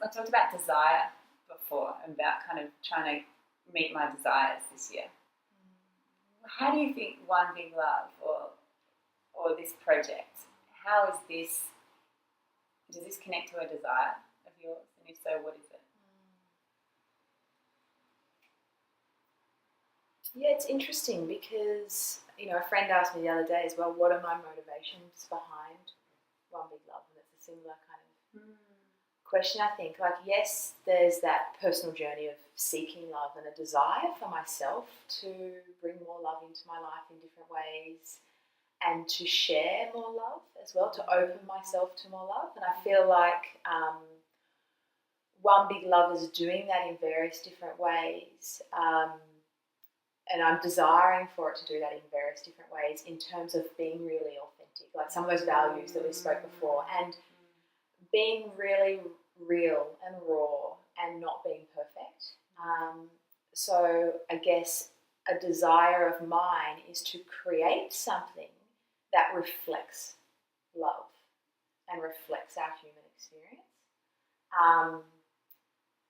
I talked about desire before, about kind of trying to meet my desires this year. How do you think One Big Love or this project, how is this, does this connect to a desire of yours? And if so, what is it? Yeah, it's interesting because, a friend asked me the other day as well, what are my motivations behind One Big Love? And it's a similar kind of question, I think. Like, yes, there's that personal journey of seeking love and a desire for myself to bring more love into my life in different ways and to share more love as well, to open myself to more love. And I feel like One Big Love is doing that in various different ways. And I'm desiring for it to do that in various different ways in terms of being really authentic, like some of those values that we spoke before, and being really real and raw and not being perfect. So I guess a desire of mine is to create something that reflects love and reflects our human experience.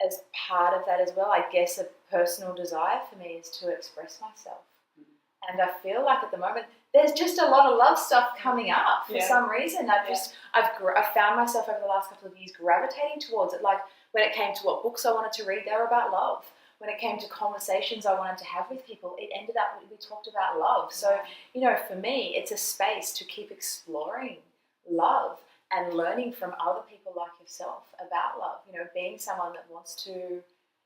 As part of that as well, I guess a personal desire for me is to express myself. And I feel like at the moment there's just a lot of love stuff coming up for some reason. I've found myself over the last couple of years gravitating towards it. Like when it came to what books I wanted to read, they were about love. When it came to conversations I wanted to have with people, it ended up we talked about love. So, for me, it's a space to keep exploring love and learning from other people like yourself about love, being someone that wants to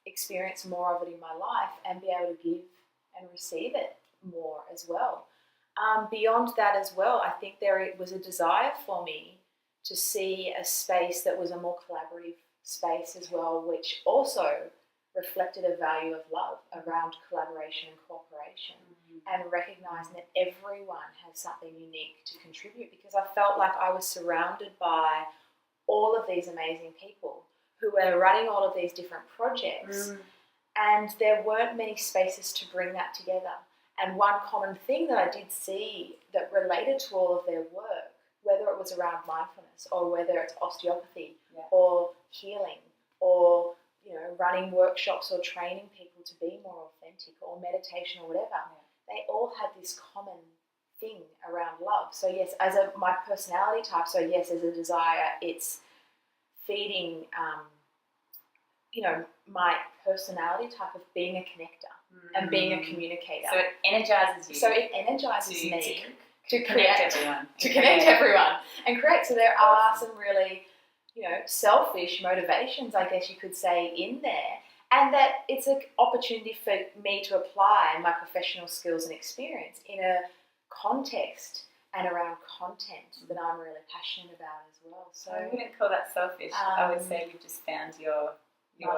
experience more of it in my life and be able to give and receive it more as well. Beyond that as well, I think there was a desire for me to see a space that was a more collaborative space as well, which also reflected a value of love around collaboration and cooperation, and recognising that everyone has something unique to contribute, because I felt like I was surrounded by all of these amazing people who were running all of these different projects, and there weren't many spaces to bring that together. And one common thing that I did see that related to all of their work, whether it was around mindfulness or whether it's osteopathy or healing or running workshops or training people to be more authentic or meditation or whatever, they all had this common thing around love. So yes, as my personality type, so yes, as a desire, it's feeding, my personality type of being a connector and being a communicator. So it energizes you. So it energizes me to connect everyone. To connect everyone and create. So there are some really, selfish motivations, I guess you could say, in there. And that it's an opportunity for me to apply my professional skills and experience in a context and around content that I'm really passionate about as well. So I wouldn't call that selfish. I would say you've just found your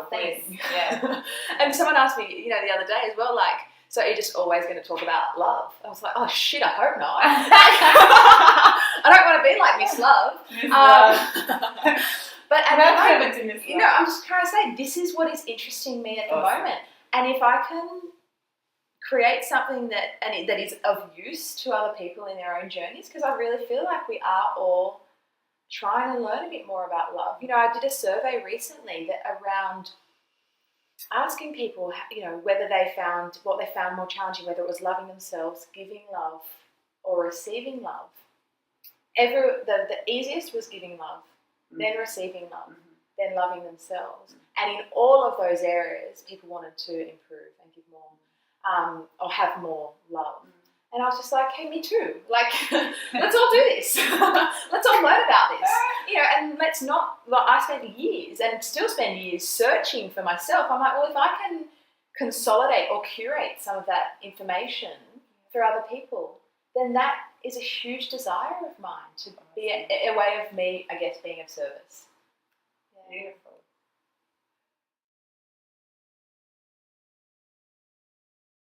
thing. bliss. Yeah. And someone asked me, the other day as well, like, so are you just always going to talk about love? I was like, oh shit, I hope not. I don't want to be like Miss Love. Miss Love. But at the moment, I'm I'm just trying to say this is what is interesting me at the moment. And if I can create something that is of use to other people in their own journeys, because I really feel like we are all trying to learn a bit more about love. I did a survey recently that around asking people, whether they found what they found more challenging, whether it was loving themselves, giving love, or receiving love. The easiest was giving love, then receiving love, then loving themselves. And in all of those areas, people wanted to improve and give more, or have more love. And I was just like, hey, me too. Like, let's all do this. Let's all learn about this. And let's not, I spent years and still spend years searching for myself. I'm like, well, if I can consolidate or curate some of that information for other people, then that is a huge desire of mine, to be a way of me, I guess, being of service. Beautiful.